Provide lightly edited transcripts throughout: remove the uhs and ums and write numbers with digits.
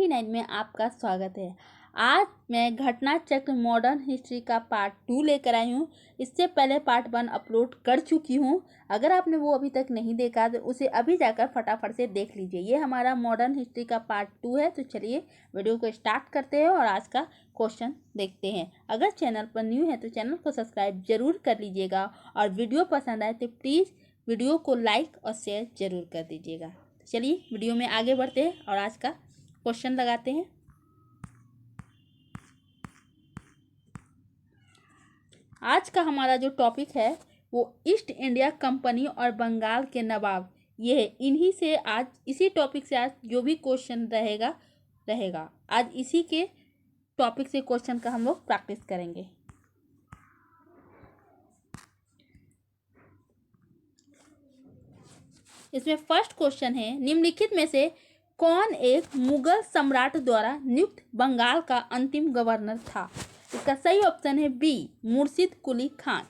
99 में आपका स्वागत है। आज मैं घटना चक्र मॉडर्न हिस्ट्री का पार्ट 2 लेकर आई हूँ। इससे पहले पार्ट 1 अपलोड कर चुकी हूँ। अगर आपने वो अभी तक नहीं देखा तो उसे अभी जाकर फटाफट से देख लीजिए। ये हमारा मॉडर्न हिस्ट्री का पार्ट 2 है। तो चलिए वीडियो को स्टार्ट करते हैं और आज का क्वेश्चन देखते हैं। अगर चैनल पर न्यू है तो चैनल को सब्सक्राइब जरूर कर लीजिएगा और वीडियो पसंद आए तो प्लीज़ वीडियो को लाइक और शेयर जरूर कर दीजिएगा। चलिए वीडियो में आगे बढ़ते हैं और आज का क्वेश्चन लगाते हैं। आज का हमारा जो टॉपिक है वो ईस्ट इंडिया कंपनी और बंगाल के नवाब, ये है। इन्हीं से आज इसी टॉपिक से आज जो भी क्वेश्चन रहेगा आज इसी के टॉपिक से क्वेश्चन का हम लोग प्रैक्टिस करेंगे। इसमें फर्स्ट क्वेश्चन है, निम्नलिखित में से कौन एक मुगल सम्राट द्वारा नियुक्त बंगाल का अंतिम गवर्नर था? इसका सही ऑप्शन है बी, मुर्शिद कुली खान।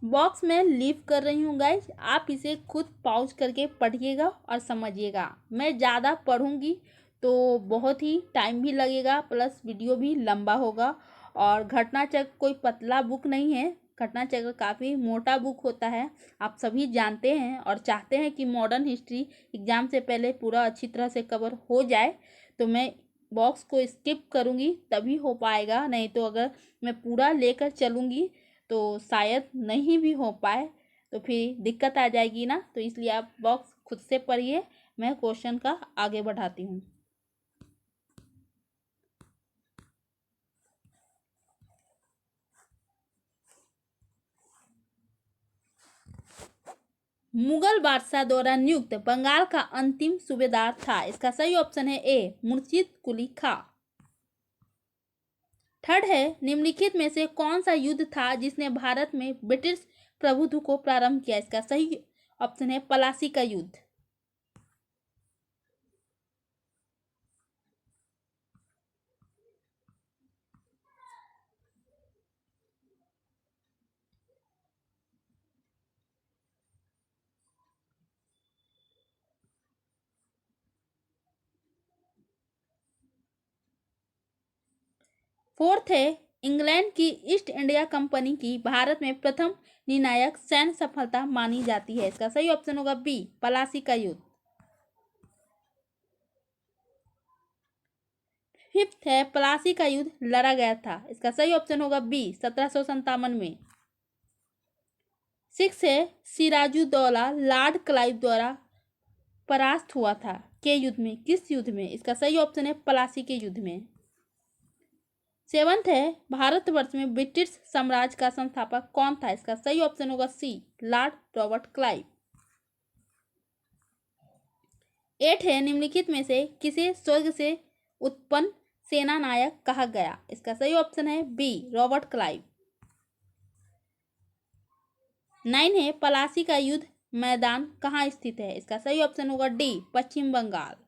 बॉक्स में लीव कर रही हूँ गाइज, आप इसे खुद पॉज करके पढ़िएगा और समझिएगा। मैं ज़्यादा पढ़ूंगी तो बहुत ही टाइम भी लगेगा, प्लस वीडियो भी लंबा होगा। और घटना चक्र कोई पतला बुक नहीं है, घटना चक्र काफ़ी मोटा बुक होता है, आप सभी जानते हैं और चाहते हैं कि मॉडर्न हिस्ट्री एग्ज़ाम से पहले पूरा अच्छी तरह से कवर हो जाए। तो मैं बॉक्स को स्किप करूँगी तभी हो पाएगा, नहीं तो अगर मैं पूरा लेकर चलूँगी तो शायद नहीं भी हो पाए तो फिर दिक्कत आ जाएगी ना। तो इसलिए आप बॉक्स खुद से पढ़िए, मैं क्वेश्चन का आगे बढ़ाती हूँ। मुगल बादशाह द्वारा नियुक्त बंगाल का अंतिम सूबेदार था। इसका सही ऑप्शन है ए, मुर्शिद कुली खां। थर्ड है, निम्नलिखित में से कौन सा युद्ध था जिसने भारत में ब्रिटिश प्रभुत्व को प्रारंभ किया? इसका सही ऑप्शन है पलासी का युद्ध। फोर्थ है, इंग्लैंड की ईस्ट इंडिया कंपनी की भारत में प्रथम निर्णायक सैन्य सफलता मानी जाती है। इसका सही ऑप्शन होगा बी, पलासी का युद्ध। फिफ्थ है, पलासी का युद्ध लड़ा गया था। इसका सही ऑप्शन होगा बी, 1757 में। सिक्स है, सिराजुद्दौला लॉर्ड क्लाइव द्वारा परास्त हुआ था के युद्ध में? किस युद्ध में? इसका सही ऑप्शन है पलासी के युद्ध में। सेवंथ है, भारतवर्ष में ब्रिटिश साम्राज्य का संस्थापक कौन था? इसका सही ऑप्शन होगा सी, लॉर्ड रॉबर्ट क्लाइव। एट है, निम्नलिखित में से किसे स्वर्ग से उत्पन्न सेना नायक कहा गया? इसका सही ऑप्शन है बी, रॉबर्ट क्लाइव। 9 है, पलासी का युद्ध मैदान कहाँ स्थित है? इसका सही ऑप्शन होगा डी, पश्चिम बंगाल।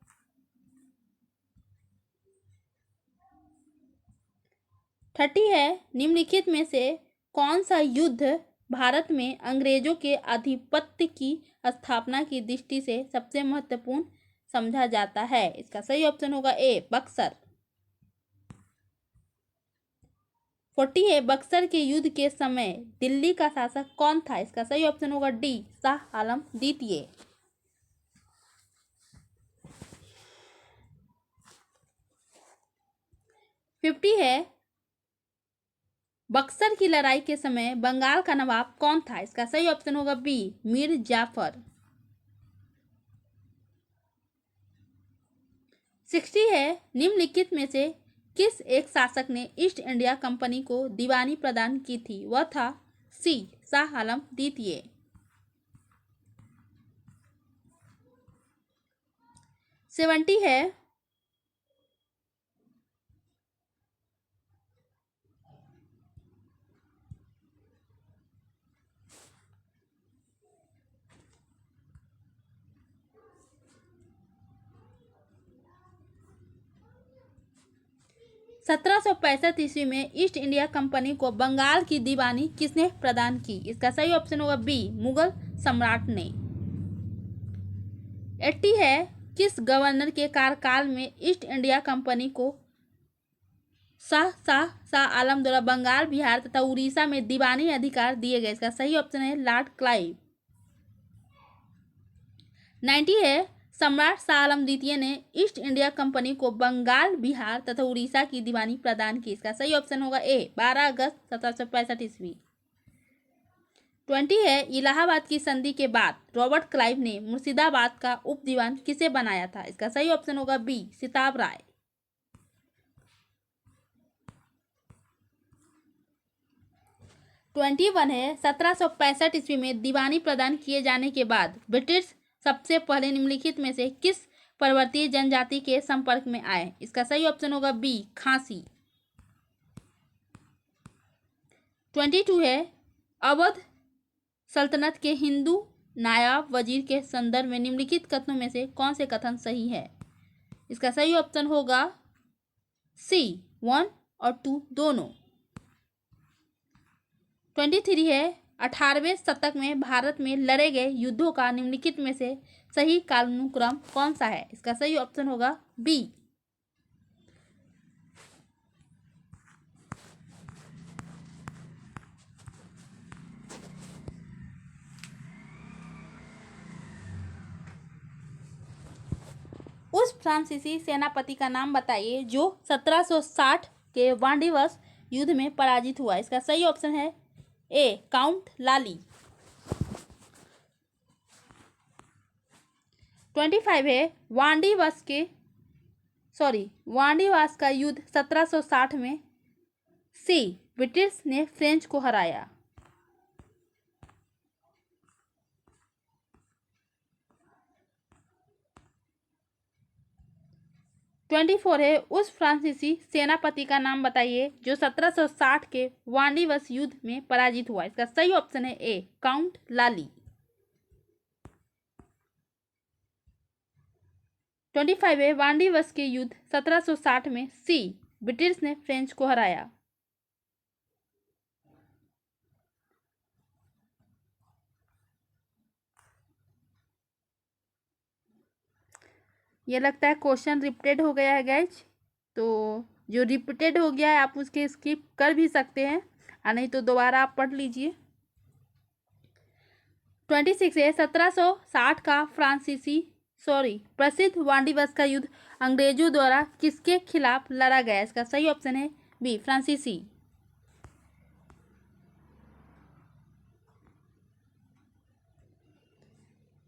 30 है, निम्नलिखित में से कौन सा युद्ध भारत में अंग्रेजों के आधिपत्य की स्थापना की दृष्टि से सबसे महत्वपूर्ण समझा जाता है? इसका सही ऑप्शन होगा ए, बक्सर। 40 है, बक्सर के युद्ध के समय दिल्ली का शासक कौन था? इसका सही ऑप्शन होगा डी, शाह आलम द्वितीय। 50 है, बक्सर की लड़ाई के समय बंगाल का नवाब कौन था? इसका सही ऑप्शन होगा बी, मीर जाफर। 60 है, निम्नलिखित में से किस एक शासक ने ईस्ट इंडिया कंपनी को दीवानी प्रदान की थी? वह था सी, शाह आलम द्वितीय। 70 है, ईस्वी में ईस्ट इंडिया कंपनी को बंगाल की दीवानी किसने प्रदान की? इसका सही ऑप्शन होगा बी, मुगल सम्राट ने। 80 है, किस गवर्नर के कार्यकाल में ईस्ट इंडिया कंपनी को शाह आलम द्वारा बंगाल, बिहार तथा उड़ीसा में दीवानी अधिकार दिए गए? इसका सही ऑप्शन है लॉर्ड क्लाइव। 90 है, सम्राट शाह आलम द्वितीय ने ईस्ट इंडिया कंपनी को बंगाल, बिहार तथा उड़ीसा की दीवानी प्रदान की? इसका सही ऑप्शन होगा ए 12 अगस्त 1765 ईस्वी। 20 है, इलाहाबाद की संधि के बाद रॉबर्ट क्लाइव ने मुर्शिदाबाद का उप दीवान किसे बनाया था? इसका सही ऑप्शन होगा बी सिताब राय। 21 है, 1765 ईस्वी में दीवानी प्रदान किए जाने के बाद ब्रिटिश सबसे पहले निम्नलिखित में से किस पर्वतीय जनजाति के संपर्क में आए? इसका सही ऑप्शन होगा बी खासी। 22 है, अवध सल्तनत के हिंदू नायब वजीर के संदर्भ में निम्नलिखित कथनों में से कौन से कथन सही है? इसका सही ऑप्शन होगा सी 1 और 2 दोनों। 23 है, 18वें शतक में भारत में लड़े गए युद्धों का निम्नलिखित में से सही कालानुक्रम कौन सा है? इसका सही ऑप्शन होगा बी। उस फ्रांसीसी सेनापति का नाम बताइए जो 1760 के वांडीवर्स युद्ध में पराजित हुआ? इसका सही ऑप्शन है ए काउंट लाली। 25 है, वांडीवास का युद्ध 1760 में सी ब्रिटिश ने फ्रेंच को हराया। 24 है, उस फ्रांसीसी सेनापति का नाम बताइए जो 1760 के वांडीवस युद्ध में पराजित हुआ? इसका सही ऑप्शन है ए काउंट लाली। 25 है, वांडीवस के युद्ध 1760 में सी ब्रिटिश ने फ्रेंच को हराया। ये लगता है क्वेश्चन रिपीटेड हो गया है गाइज, तो जो रिपीटेड हो गया है आप उसके स्किप कर भी सकते हैं और नहीं तो दोबारा आप पढ़ लीजिए। 26 है, 1760 का प्रसिद्ध वांडीवस का युद्ध अंग्रेजों द्वारा किसके खिलाफ लड़ा गया? इसका सही ऑप्शन है बी फ्रांसीसी।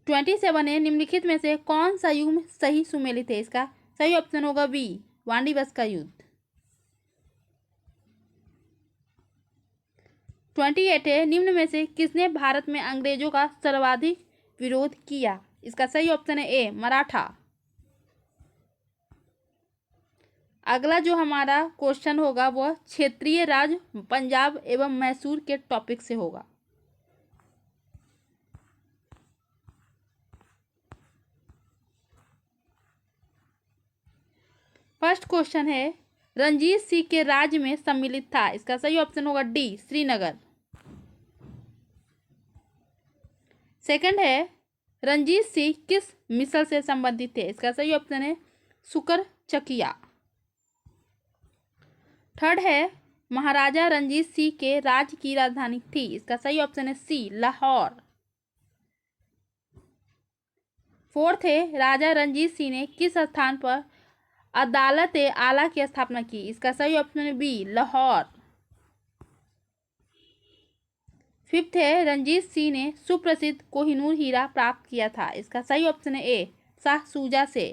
27 है, निम्नलिखित में से कौन सा युग सही सुमेलित है? इसका सही ऑप्शन होगा बी वांडीवस का युद्ध। 28 है, निम्न में से किसने भारत में अंग्रेजों का सर्वाधिक विरोध किया? इसका सही ऑप्शन है ए मराठा। अगला जो हमारा क्वेश्चन होगा वह क्षेत्रीय राज्य पंजाब एवं मैसूर के टॉपिक से होगा। फर्स्ट क्वेश्चन है, रंजीत सिंह के राज्य में सम्मिलित था? इसका सही ऑप्शन होगा डी श्रीनगर। सेकंड है, रंजीत सिंह किस मिसल से संबंधित थे? इसका सही ऑप्शन है सुकर चकिया। थर्ड है, महाराजा रंजीत सिंह के राज्य की राजधानी थी? इसका सही ऑप्शन है सी लाहौर। फोर्थ है, राजा रंजीत सिंह ने किस स्थान पर अदालत आला की स्थापना की? इसका सही ऑप्शन है बी लाहौर। फिफ्थ है, रंजीत सिंह ने सुप्रसिद्ध कोहिनूर हीरा प्राप्त किया था? इसका सही ऑप्शन है ए शाह सूजा से।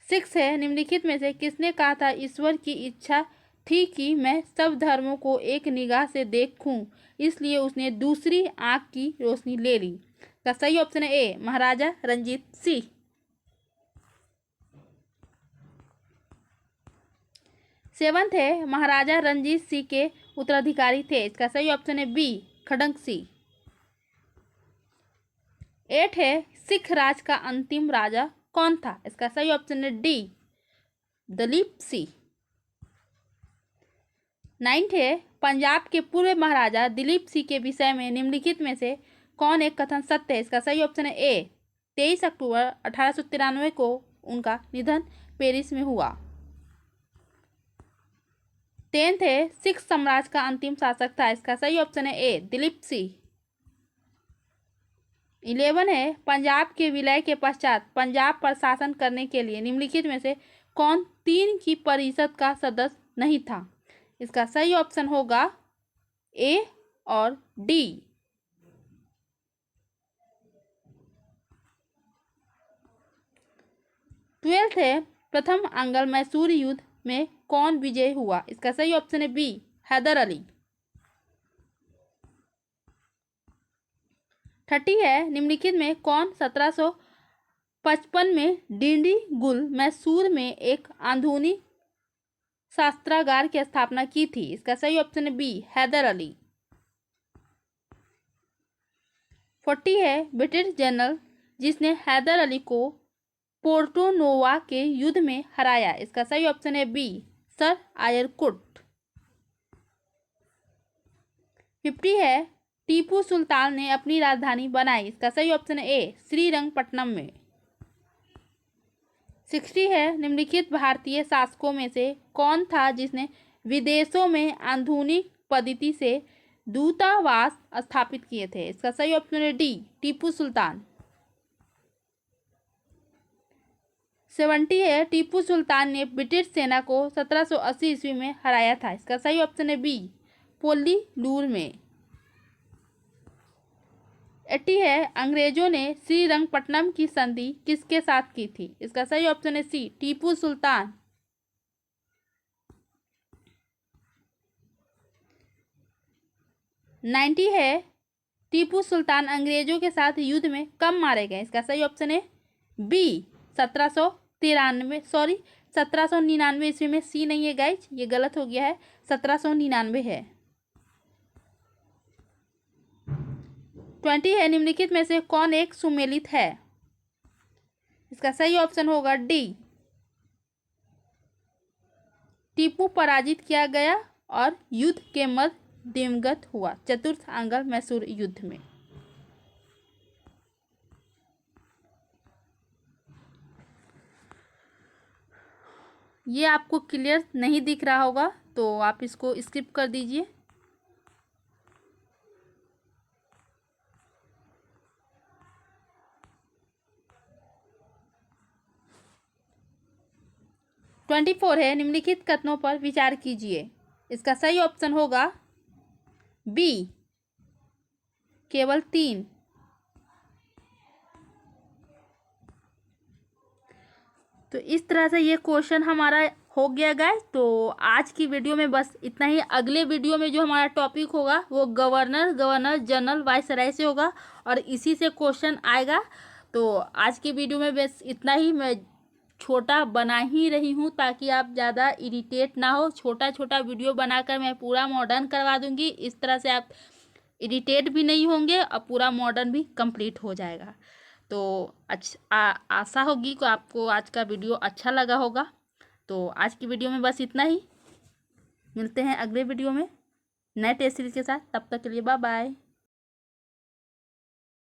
सिक्स है, निम्नलिखित में से किसने कहा था ईश्वर की इच्छा थी कि मैं सब धर्मों को एक निगाह से देखूं, इसलिए उसने दूसरी आंख की रोशनी ले ली? का सही ऑप्शन है ए महाराजा रंजीत सिंह। सेवंथ है, महाराजा रंजीत सिंह के उत्तराधिकारी थे? इसका सही ऑप्शन है बी खड़ंग सिंह। 8 है, सिख राज का अंतिम राजा कौन था? इसका सही ऑप्शन है डी दलीप सिंह। 9 है, पंजाब के पूर्व महाराजा दिलीप सिंह के विषय में निम्नलिखित में से कौन एक कथन सत्य है? इसका सही ऑप्शन है ए, 23 अक्टूबर 1893 को उनका निधन पेरिस में हुआ। 10th है, सिख साम्राज्य का अंतिम शासक था। इसका सही ऑप्शन है ए, दिलीप सिंह। 11 है, पंजाब के विलय के पश्चात पंजाब पर शासन करने के लिए निम्नलिखित में से कौन 3 की परिषद का सदस्य नहीं था? इसका सही ऑप्शन होगा ए और डी। 12th है, प्रथम अंगल मैसूर युद्ध में कौन विजय हुआ? इसका सही ऑप्शन है बी, हैदर अली। 30 है, निम्नलिखित में कौन 1755 में डिंडीगुल मैसूर में एक आधुनिक शस्त्रागार की स्थापना की थी? इसका सही ऑप्शन है बी, हैदर अली। 40 है, ब्रिटिश जनरल जिसने हैदर अली को पोर्टो नोवा के युद्ध में हराया? इसका सही ऑप्शन है बी, सर आयरकुट। 50 है, टीपू सुल्तान ने अपनी राजधानी बनाई? इसका सही ऑप्शन है ए, श्रीरंगपट्टनम में। 60 है, निम्नलिखित भारतीय शासकों में से कौन था जिसने विदेशों में आधुनिक पद्धति से दूतावास स्थापित किए थे? इसका सही ऑप्शन है डी, टीपू सुल्तान। 70 है, टीपू सुल्तान ने ब्रिटिश सेना को 1780 ईस्वी में हराया था? इसका सही ऑप्शन है बी, पोल्लीलूर में। 80 है, अंग्रेजों ने श्रीरंगपट्टनम की संधि किसके साथ की थी? इसका सही ऑप्शन है सी, टीपू सुल्तान। 90 है, टीपू सुल्तान अंग्रेजों के साथ युद्ध में कब मारे गए? इसका सही ऑप्शन है बी, 1799 ईस्वी में। सी नहीं है गाइज, ये गलत हो गया है, 1799 है। 20 है, निम्नलिखित में से कौन एक सुमेलित है? इसका सही ऑप्शन होगा डी, टीपू पराजित किया गया और युद्ध के मध्य दिवंगत हुआ चतुर्थ अंगल मैसूर युद्ध में। ये आपको क्लियर नहीं दिख रहा होगा तो आप इसको स्किप कर दीजिए। ट्वेंटी 24 है, निम्नलिखित कथनों पर विचार कीजिए। इसका सही ऑप्शन होगा बी, केवल 3। तो इस तरह से ये क्वेश्चन हमारा हो गया गाइस। तो आज की वीडियो में बस इतना ही। अगले वीडियो में जो हमारा टॉपिक होगा वो गवर्नर जनरल वायसराय से होगा और इसी से क्वेश्चन आएगा। तो आज की वीडियो में बस इतना ही। मैं छोटा बना ही रही हूँ ताकि आप ज़्यादा इरिटेट ना हो। छोटा छोटा वीडियो बनाकर मैं पूरा मॉडर्न करवा दूँगी। इस तरह से आप इरिटेट भी नहीं होंगे और पूरा मॉडर्न भी कंप्लीट हो जाएगा। तो आशा होगी कि आपको आज का वीडियो अच्छा लगा होगा। तो आज की वीडियो में बस इतना ही। मिलते हैं अगले वीडियो में नए टेस्ट सीरीज के साथ। तब तक के लिए बाय बाय।